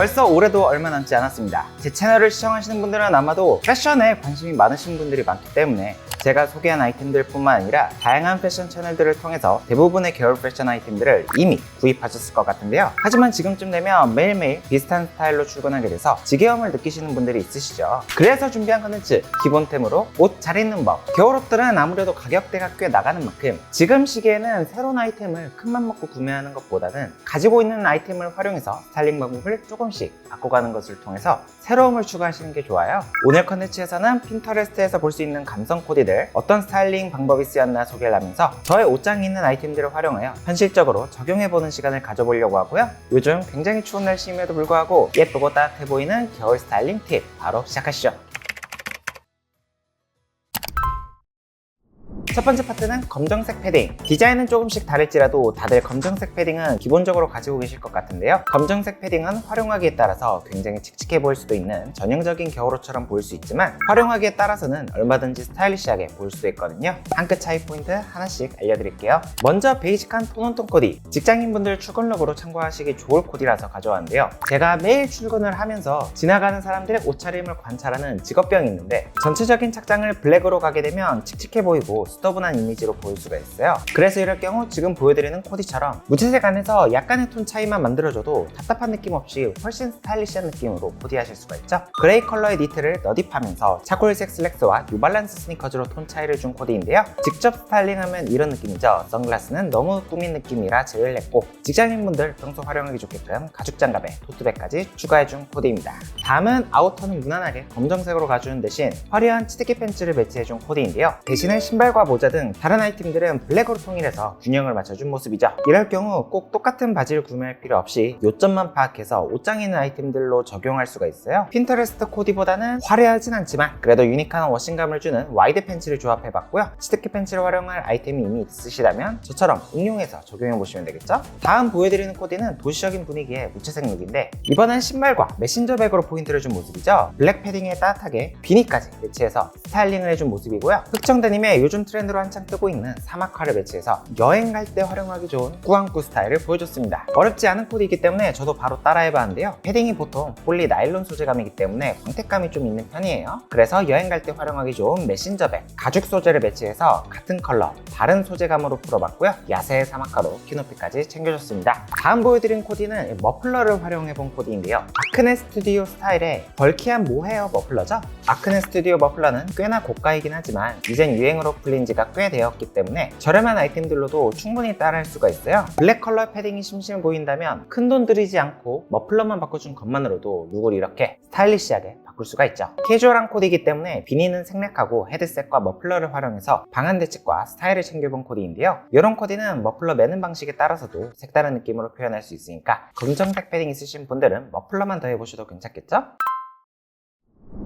벌써 올해도 얼마 남지 않았습니다. 제 채널을 시청하시는 분들은 아마도 패션에 관심이 많으신 분들이 많기 때문에 제가 소개한 아이템들 뿐만 아니라 다양한 패션 채널들을 통해서 대부분의 겨울 패션 아이템들을 이미 구입하셨을 것 같은데요. 하지만 지금쯤 되면 매일매일 비슷한 스타일로 출근하게 돼서 지겨움을 느끼시는 분들이 있으시죠. 그래서 준비한 컨텐츠 기본템으로 옷 잘 입는 법. 겨울옷들은 아무래도 가격대가 꽤 나가는 만큼 지금 시기에는 새로운 아이템을 큰맘 먹고 구매하는 것보다는 가지고 있는 아이템을 활용해서 스타일링 방법을 조금씩 바꿔가는 것을 통해서 새로움을 추가하시는 게 좋아요. 오늘 컨텐츠에서는 핀터레스트에서 볼 수 있는 감성 코디들, 어떤 스타일링 방법이 쓰였나 소개를 하면서 저의 옷장에 있는 아이템들을 활용하여 현실적으로 적용해보는 시간을 가져보려고 하고요. 요즘 굉장히 추운 날씨임에도 불구하고 예쁘고 따뜻해 보이는 겨울 스타일링 팁 바로 시작하시죠. 첫 번째 파트는 검정색 패딩. 디자인은 조금씩 다를지라도 다들 검정색 패딩은 기본적으로 가지고 계실 것 같은데요. 검정색 패딩은 활용하기에 따라서 굉장히 칙칙해 보일 수도 있는 전형적인 겨울옷처럼 보일 수 있지만 활용하기에 따라서는 얼마든지 스타일리시하게 보일 수도 있거든요. 한 끗 차이 포인트 하나씩 알려드릴게요. 먼저 베이직한 톤온톤 코디. 직장인분들 출근룩으로 참고하시기 좋을 코디라서 가져왔는데요. 제가 매일 출근을 하면서 지나가는 사람들의 옷차림을 관찰하는 직업병이 있는데 전체적인 착장을 블랙으로 가게 되면 칙칙해 보이고 스터분한 이미지로 보일 수가 있어요. 그래서 이럴 경우 지금 보여드리는 코디처럼 무채색 안에서 약간의 톤 차이만 만들어줘도 답답한 느낌 없이 훨씬 스타일리시한 느낌으로 코디하실 수가 있죠. 그레이 컬러의 니트를 너딥하면서 차콜색 슬랙스와 뉴발란스 스니커즈로 톤 차이를 준 코디인데요. 직접 스타일링하면 이런 느낌이죠. 선글라스는 너무 꾸민 느낌이라 제외를 했고 직장인분들 평소 활용하기 좋게끔 가죽 장갑에 토트백까지 추가해준 코디입니다. 다음은 아우터는 무난하게 검정색으로 가주는 대신 화려한 치트키 팬츠를 매치해준 코디인데요. 대신에 신발과 모자 등 다른 아이템들은 블랙으로 통일해서 균형을 맞춰준 모습이죠. 이럴 경우 꼭 똑같은 바지를 구매할 필요 없이 요점만 파악해서 옷장에 있는 아이템들로 적용할 수가 있어요. 핀터레스트 코디보다는 화려하진 않지만 그래도 유니크한 워싱감을 주는 와이드 팬츠를 조합해봤고요. 치트키 팬츠를 활용할 아이템이 이미 있으시다면 저처럼 응용해서 적용해보시면 되겠죠. 다음 보여드리는 코디는 도시적인 분위기의 무채색 룩인데 이번엔 신발과 메신저백으로 포인트를 준 모습이죠. 블랙 패딩에 따뜻하게 비니까지 매치해서 스타일링을 해준 모습이고요. 흑청 데님의 요즘 트렌드로 한창 뜨고 있는 사막화를 매치해서 여행 갈 때 활용하기 좋은 꾸안꾸 스타일을 보여줬습니다. 어렵지 않은 코디이기 때문에 저도 바로 따라해봤는데요. 패딩이 보통 폴리 나일론 소재감이기 때문에 광택감이 좀 있는 편이에요. 그래서 여행 갈 때 활용하기 좋은 메신저백, 가죽 소재를 매치해서 같은 컬러, 다른 소재감으로 풀어봤고요. 야생 사막화로 키높이까지 챙겨줬습니다. 다음 보여드린 코디는 머플러를 활용해본 코디인데요. 아크네 스튜디오 스타일의 벌키한 모헤어 머플러죠. 아크네 스튜디오 머플러는 꽤나 고가이긴 하지만 이젠 유행으로 풀린 지가 꽤 되었기 때문에 저렴한 아이템들로도 충분히 따라할 수가 있어요. 블랙 컬러 패딩이 심심해 보인다면 큰돈 들이지 않고 머플러만 바꿔준 것만으로도 룩을 이렇게 스타일리시하게 바꿀 수가 있죠. 캐주얼한 코디이기 때문에 비니는 생략하고 헤드셋과 머플러를 활용해서 방한 대책과 스타일을 챙겨본 코디인데요. 이런 코디는 머플러 매는 방식에 따라서도 색다른 느낌으로 표현할 수 있으니까 검정색 패딩 있으신 분들은 머플러만 더 해보셔도 괜찮겠죠?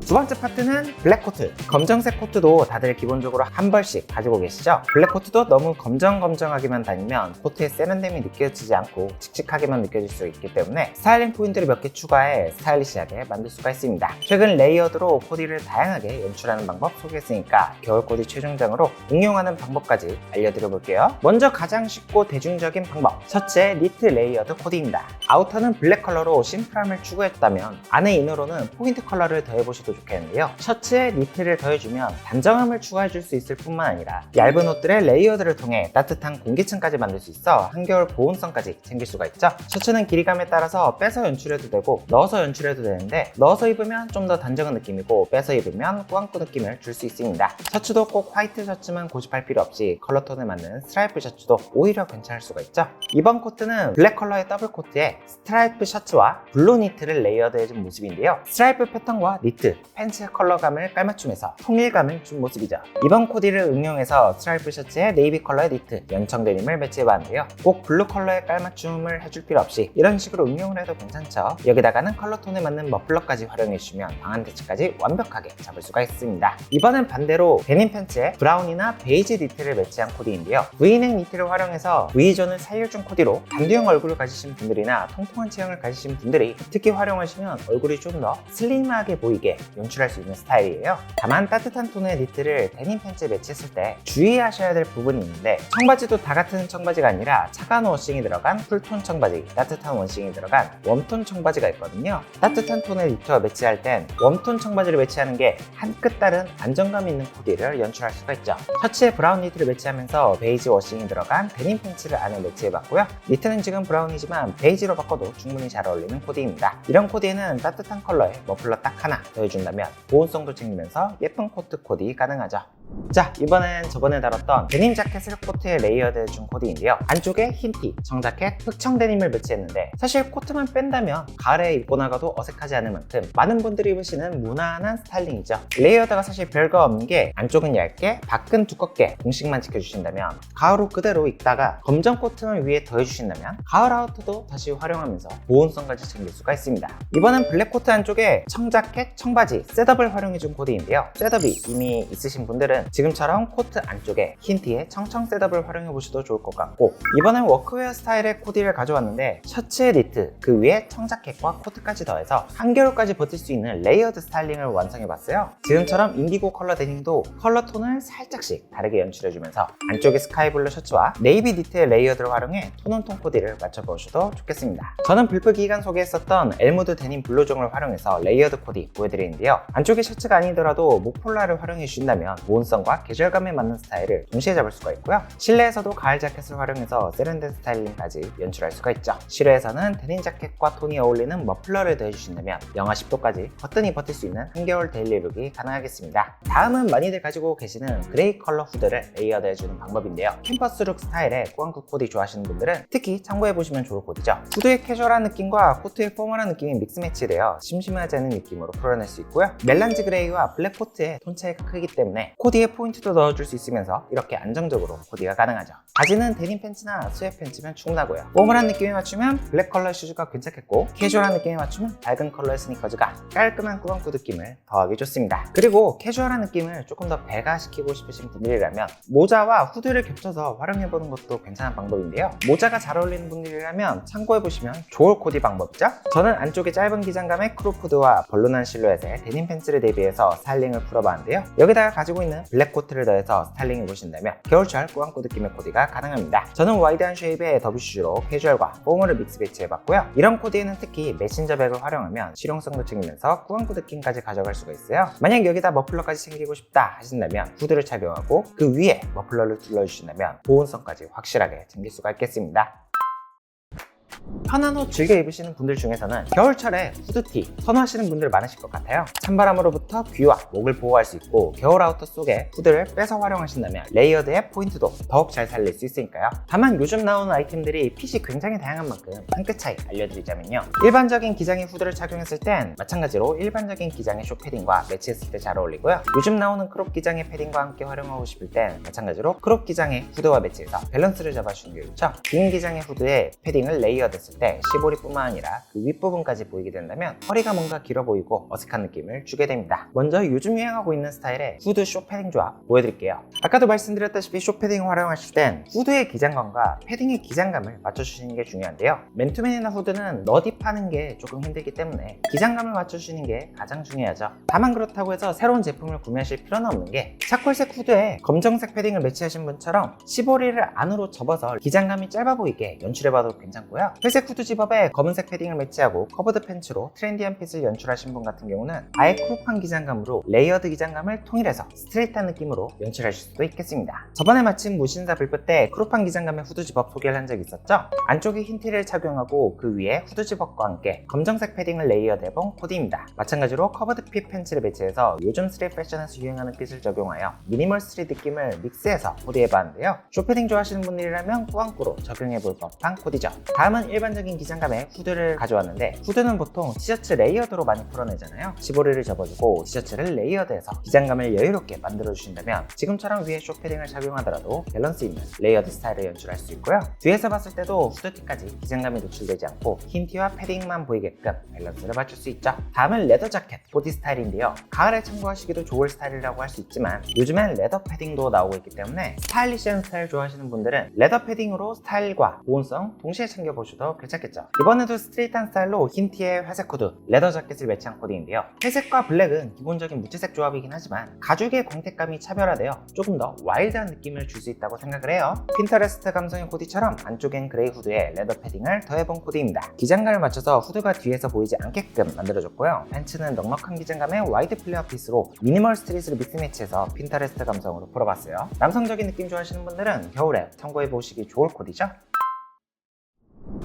두 번째 파트는 블랙 코트. 검정색 코트도 다들 기본적으로 한 벌씩 가지고 계시죠? 블랙 코트도 너무 검정하게만 다니면 코트의 세련됨이 느껴지지 않고 칙칙하게만 느껴질 수 있기 때문에 스타일링 포인트를 몇 개 추가해 스타일리시하게 만들 수가 있습니다. 최근 레이어드로 코디를 다양하게 연출하는 방법 소개했으니까 겨울 코디 최종장으로 응용하는 방법까지 알려드려 볼게요. 먼저 가장 쉽고 대중적인 방법, 셔츠의 니트 레이어드 코디입니다. 아우터는 블랙 컬러로 심플함을 추구했다면 안에 이너로는 포인트 컬러를 더해보셔도 좋겠는데요. 셔츠에 니트를 더해주면 단정함을 추가해줄 수 있을 뿐만 아니라 얇은 옷들의 레이어드를 통해 따뜻한 공기층까지 만들 수 있어 한겨울 보온성까지 챙길 수가 있죠. 셔츠는 길이감에 따라서 빼서 연출해도 되고 넣어서 연출해도 되는데 넣어서 입으면 좀 더 단정한 느낌이고 빼서 입으면 꾸안꾸 느낌을 줄 수 있습니다. 셔츠도 꼭 화이트 셔츠만 고집할 필요 없이 컬러톤에 맞는 스트라이프 셔츠도 오히려 괜찮을 수가 있죠. 이번 코트는 블랙 컬러의 더블 코트에 스트라이프 셔츠와 블루 니트를 레이어드해준 모습인데요. 스트라이프 패턴과 니트, 팬츠 컬러감을 깔맞춤해서 통일감을 준 모습이죠. 이번 코디를 응용해서 스트라이프 셔츠에 네이비 컬러의 니트, 연청 데님을 매치해봤는데요. 꼭 블루 컬러의 깔맞춤을 해줄 필요 없이 이런 식으로 응용을 해도 괜찮죠. 여기다가는 컬러톤에 맞는 머플러까지 활용해주시면 방한 대치까지 완벽하게 잡을 수가 있습니다. 이번엔 반대로 데님 팬츠에 브라운이나 베이지 니트를 매치한 코디인데요. V넥 니트를 활용해서 V존을 살려준 코디로 단두형 얼굴을 가지신 분들이나 통통한 체형을 가지신 분들이 특히 활용하시면 얼굴이 좀 더 슬림하게 보이게 보이게 연출할 수 있는 스타일이에요. 다만 따뜻한 톤의 니트를 데님 팬츠에 매치했을 때 주의하셔야 될 부분이 있는데, 청바지도 다 같은 청바지가 아니라 차가운 워싱이 들어간 쿨톤 청바지, 따뜻한 워싱이 들어간 웜톤 청바지가 있거든요. 따뜻한 톤의 니트와 매치할 땐 웜톤 청바지를 매치하는 게 한 끗 다른 안정감 있는 코디를 연출할 수가 있죠. 셔츠에 브라운 니트를 매치하면서 베이지 워싱이 들어간 데님 팬츠를 안에 매치해봤고요. 니트는 지금 브라운이지만 베이지로 바꿔도 충분히 잘 어울리는 코디입니다. 이런 코디에는 따뜻한 컬러에 머플러 딱 하나 더해준다면 보온성도 챙기면서 예쁜 코트 코디 가능하죠. 자, 이번엔 저번에 다뤘던 데님 자켓을 코트에 레이어드해준 코디인데요. 안쪽에 흰 티, 정자켓, 흑청 데님을 매치했는데, 사실 코트만 뺀다면 가을에 입고 나가도 어색하지 않을 만큼 많은 분들이 입으시는 무난한 스타일링이죠. 레이어드가 사실 별거 없는 게, 안쪽은 얇게, 밖은 두껍게 공식만 지켜주신다면 가을옷 그대로 입다가 검정 코트만 위에 더해주신다면 가을 아우터도 다시 활용하면서 보온성까지 챙길 수가 있습니다. 이번엔 블랙 코트 안쪽에 청자켓, 청바지, 셋업을 활용해준 코디인데요. 셋업이 이미 있으신 분들은 지금처럼 코트 안쪽에 흰 티에 청청 셋업을 활용해보셔도 좋을 것 같고, 이번엔 워크웨어 스타일의 코디를 가져왔는데, 셔츠에 니트, 그 위에 청자켓과 코트까지 더해서 한겨울까지 버틸 수 있는 레이어드 스타일링을 완성해봤어요. 지금처럼 인디고 컬러 데님도 컬러 톤을 살짝씩 다르게 연출해주면서 안쪽에 스카이블루 셔츠와 네이비 니트의 레이어드를 활용해 톤온톤 코디를 맞춰보셔도 좋겠습니다. 저는 불프 기간 소개했었던 엘무드 데님 블루종을 활용해서 레이어드 코디 보여드리는데요. 안쪽에 셔츠가 아니더라도 목폴라를 활용해 주신다면 보온성과 계절감에 맞는 스타일을 동시에 잡을 수가 있고요. 실내에서도 가을 자켓을 활용해서 세련된 스타일링까지 연출할 수가 있죠. 실외에서는 데님 자켓과 톤이 어울리는 머플러를 더해주신다면 영하 10도까지 거뜬히 버틸 수 있는 한겨울 데일리 룩이 가능하겠습니다. 다음은 많이들 가지고 계시는 그레이 컬러 후드를 레이어드 해주는 방법인데요. 캠퍼스 룩 스타일의 꾸안꾸 코디 좋아하시는 분들은 특히 참고해보시면 좋을 코디죠. 후드의 캐주얼한 느낌과 코트의 포멀한 느낌이 믹스 매치되어 심심하지 않은 느낌으로 풀어낼 수 있고요. 멜란지 그레이와 블랙 코트의 톤 차이가 크기 때문에 코디에 포인트도 넣어줄 수 있으면서 이렇게 안정적으로 코디가 가능하죠. 바지는 데님 팬츠나 스웨트 팬츠면 충분하고요. 포멀한 느낌에 맞추면 블랙 컬러 슈즈가 괜찮겠고, 캐주얼한 느낌에 맞추면 밝은 컬러의 스니커즈가 깔끔한 꾸안꾸 느낌을 더하기 좋습니다. 그리고 캐주얼한 느낌을 조금 더 배가시키고 싶으신 분들이라면 모자와 후드를 겹쳐서 활용해보는 것도 괜찮은 방법인데요. 모자가 잘 어울리는 분들이라면 참고해보시면 좋을 코디 방법이죠. 저는 안쪽에 짧은 기장감의 크롭 후드와 벌룬한 실루엣의 데님 팬츠를 대비해서 스타일링을 풀어봤는데요. 여기다가 가지고 있는 블랙 코트를 더해서 스타일링해보신다면 겨울철 꾸안꾸 느낌의 코디가 가능합니다. 저는 와이드한 쉐입의 더비 슈즈로 캐주얼과 포멀을 믹스 배치해봤고요. 이런 코디에는 특히 메신저 백을 활용하면 실용성도 챙기면서 꾸안꾸 느낌까지 가져갈 수가 있어요. 만약 여기다 머플러까지 챙기고 싶다 하신다면 후드를 착용하고 그 위에 머플러를 둘러주신다면 보온성까지 확실하게 챙길 수가 있겠습니다. 편한 옷 즐겨 입으시는 분들 중에서는 겨울철에 후드티 선호하시는 분들 많으실 것 같아요. 찬바람으로부터 귀와 목을 보호할 수 있고, 겨울 아우터 속에 후드를 빼서 활용하신다면 레이어드의 포인트도 더욱 잘 살릴 수 있으니까요. 다만 요즘 나오는 아이템들이 핏이 굉장히 다양한 만큼 한 끗 차이 알려드리자면요. 일반적인 기장의 후드를 착용했을 땐 마찬가지로 일반적인 기장의 숏 패딩과 매치했을 때 잘 어울리고요. 요즘 나오는 크롭 기장의 패딩과 함께 활용하고 싶을 땐 마찬가지로 크롭 기장의 후드와 매치해서 밸런스를 잡아주는 게 좋죠. 긴 기장의 후드에 패딩을 레이어드 했을 때 시보리뿐만 아니라 그 윗부분까지 보이게 된다면 허리가 뭔가 길어 보이고 어색한 느낌을 주게 됩니다. 먼저 요즘 유행하고 있는 스타일의 후드 숏 패딩 조합 보여드릴게요. 아까도 말씀드렸다시피 숏 패딩을 활용하실 땐 후드의 기장감과 패딩의 기장감을 맞춰주시는 게 중요한데요. 맨투맨이나 후드는 너딥하는 게 조금 힘들기 때문에 기장감을 맞춰주시는 게 가장 중요하죠. 다만 그렇다고 해서 새로운 제품을 구매하실 필요는 없는 게, 차콜색 후드에 검정색 패딩을 매치하신 분처럼 시보리를 안으로 접어서 기장감이 짧아 보이게 연출해봐도 괜찮고요. 회색 후드 집업에 검은색 패딩을 매치하고 커버드 팬츠로 트렌디한 핏을 연출하신 분 같은 경우는 아예 크롭한 기장감으로 레이어드 기장감을 통일해서 스트레이트한 느낌으로 연출하실 수도 있겠습니다. 저번에 마침 무신사 불프 때 크롭한 기장감의 후드 집업 소개를 한 적이 있었죠. 안쪽에 흰 티를 착용하고 그 위에 후드 집업과 함께 검정색 패딩을 레이어드해본 코디입니다. 마찬가지로 커버드 핏 팬츠를 매치해서 요즘 스트릿 패션에서 유행하는 핏을 적용하여 미니멀 스트릿 느낌을 믹스해서 코디해봤는데요. 숏패딩 좋아하시는 분들이라면 꾸안꾸로 적용해볼 법한 코디죠. 다음은 일반적인 기장감의 후드를 가져왔는데, 후드는 보통 티셔츠 레이어드로 많이 풀어내잖아요. 시보리를 접어주고 티셔츠를 레이어드해서 기장감을 여유롭게 만들어주신다면 지금처럼 위에 숏패딩을 착용하더라도 밸런스 있는 레이어드 스타일을 연출할 수 있고요. 뒤에서 봤을 때도 후드티까지 기장감이 노출되지 않고 흰 티와 패딩만 보이게끔 밸런스를 맞출 수 있죠. 다음은 레더 자켓 보디 스타일인데요. 가을에 참고하시기도 좋을 스타일이라고 할 수 있지만 요즘엔 레더 패딩도 나오고 있기 때문에 스타일리시한 스타일 좋아하시는 분들은 레더 패딩으로 스타일과 보온성 동시에 챙겨보셔도 풀어보셔도 괜찮겠죠. 이번에도 스트레이트한 스타일로 흰 티에 회색 후드, 레더 자켓을 매치한 코디인데요. 회색과 블랙은 기본적인 무채색 조합이긴 하지만 가죽의 광택감이 차별화되어 조금 더 와일드한 느낌을 줄 수 있다고 생각을 해요. 핀터레스트 감성의 코디처럼 안쪽엔 그레이 후드에 레더 패딩을 더해본 코디입니다. 기장감을 맞춰서 후드가 뒤에서 보이지 않게끔 만들어줬고요. 팬츠는 넉넉한 기장감의 와이드 플레어 핏으로 미니멀 스트릿으로 믹스매치해서 핀터레스트 감성으로 풀어봤어요. 남성적인 느낌 좋아하시는 분들은 겨울에 참고해보시기 좋을 코디죠.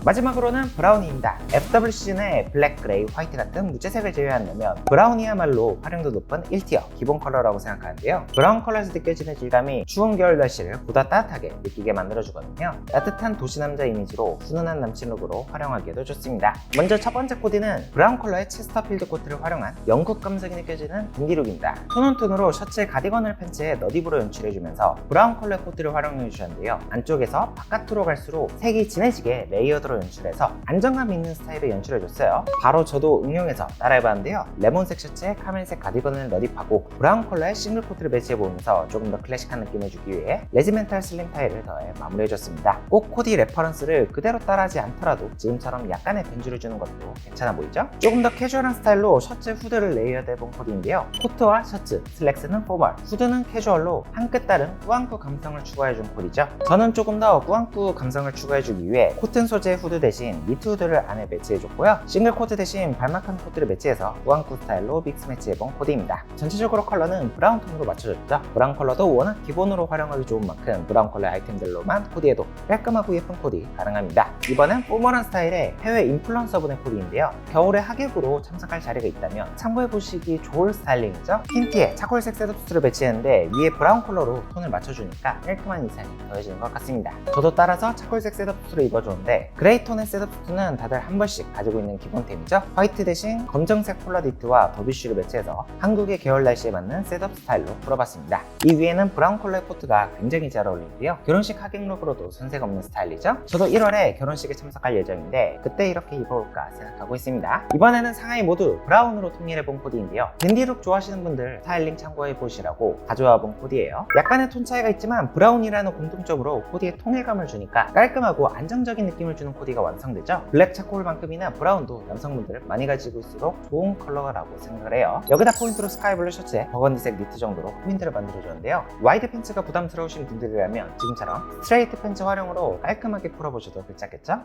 마지막으로는 브라우니입니다. FW 시즌의 블랙, 그레이, 화이트 같은 무채색을 제외한다면 브라운이야말로 활용도 높은 1티어 기본 컬러라고 생각하는데요. 브라운 컬러에서 느껴지는 질감이 추운 겨울 날씨를 보다 따뜻하게 느끼게 만들어주거든요. 따뜻한 도시남자 이미지로 훈훈한 남친 룩으로 활용하기에도 좋습니다. 먼저 첫 번째 코디는 브라운 컬러의 체스터필드 코트를 활용한 영국 감성이 느껴지는 댄디 룩입니다. 톤온톤으로 셔츠에 가디건을 팬츠에 너디브로 연출해주면서 브라운 컬러의 코트를 활용해주셨는데요. 안쪽에서 바깥으로 갈수록 색이 진해지게 레이어드로 연출해서 안정감 있는 스타일을 연출해줬어요. 바로 저도 응용해서 따라해봤는데요. 레몬색 셔츠에 카멜색 가디건을 너딥하고 브라운 컬러의 싱글 코트를 매치해보면서 조금 더 클래식한 느낌을 주기 위해 레지멘탈 슬링 타일을 더해 마무리해줬습니다. 꼭 코디 레퍼런스를 그대로 따라하지 않더라도 지금처럼 약간의 변주를 주는 것도 괜찮아 보이죠? 조금 더 캐주얼한 스타일로 셔츠 후드를 레이어드해본 코디인데요. 코트와 셔츠, 슬랙스는 포멀, 후드는 캐주얼로 한 끗 다른 꾸안꾸 감성을 추가해준 코디죠. 저는 조금 더 꾸안꾸 감성을 추가해주기 위해 코튼 소재 후드 대신 니트 후드를 안에 매치해줬고요. 싱글 코트 대신 발막한 코트를 매치해서 꾸안꾸 스타일로 믹스 매치해본 코디입니다. 전체적으로 컬러는 브라운 톤으로 맞춰줬죠. 브라운 컬러도 워낙 기본으로 활용하기 좋은 만큼 브라운 컬러 아이템들로만 코디해도 깔끔하고 예쁜 코디 가능합니다. 이번엔 포멀한 스타일의 해외 인플루언서분의 코디인데요. 겨울에 하객으로 참석할 자리가 있다면 참고해보시기 좋을 스타일링이죠. 흰티에 차콜색 셋업수트를 매치했는데 위에 브라운 컬러로 톤을 맞춰주니까 깔끔한 인상이 더해지는 것 같습니다. 저도 따라서 차콜색 셋업수트를 입어줬는데 그레이 톤의 셋업수트는 다들 한 번씩 가지고 있는 기본템이죠. 화이트 대신 검정색 폴라 니트와 더비쉬를 매치해서 한국의 겨울 날씨에 맞는 셋업 스타일로 풀어봤습니다. 이 위에는 브라운 컬러의 코트가 굉장히 잘 어울리고요. 결혼식 하객 룩으로도 손색 없는 스타일이죠. 저도 1월에 결혼식에 참석할 예정인데 그때 이렇게 입어볼까 생각하고 있습니다. 이번에는 상하이 모두 브라운으로 통일해본 코디인데요. 댄디 룩 좋아하시는 분들 스타일링 참고해보시라고 가져와본 코디예요. 약간의 톤 차이가 있지만 브라운이라는 공통점으로 코디에 통일감을 주니까 깔끔하고 안정적인 느낌을 주는 코디가 완성되죠. 블랙 차콜만큼이나 브라운도 남성분들 많이 가지고 있을수록 좋은 컬러라고 생각을 해요. 여기다 포인트로 스카이블루 셔츠에 버건디색 니트 정도로 포인트를 만들어줬는데요. 와이드 팬츠가 부담스러우신 분들이라면 지금처럼 스트레이트 팬츠 활용으로 깔끔하게 풀어보셔도 괜찮겠죠?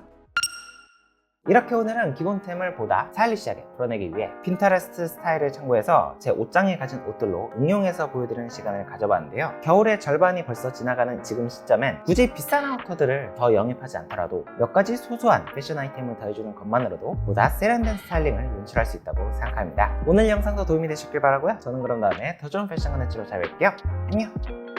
이렇게 오늘은 기본템을 보다 스타일리시하게 풀어내기 위해 핀터레스트 스타일을 참고해서 제 옷장에 가진 옷들로 응용해서 보여드리는 시간을 가져봤는데요. 겨울의 절반이 벌써 지나가는 지금 시점엔 굳이 비싼 아우터들을 더 영입하지 않더라도 몇 가지 소소한 패션 아이템을 더해주는 것만으로도 보다 세련된 스타일링을 연출할 수 있다고 생각합니다. 오늘 영상도 도움이 되셨길 바라고요. 저는 그럼 다음에 더 좋은 패션 컨텐츠로 찾아뵐게요. 안녕!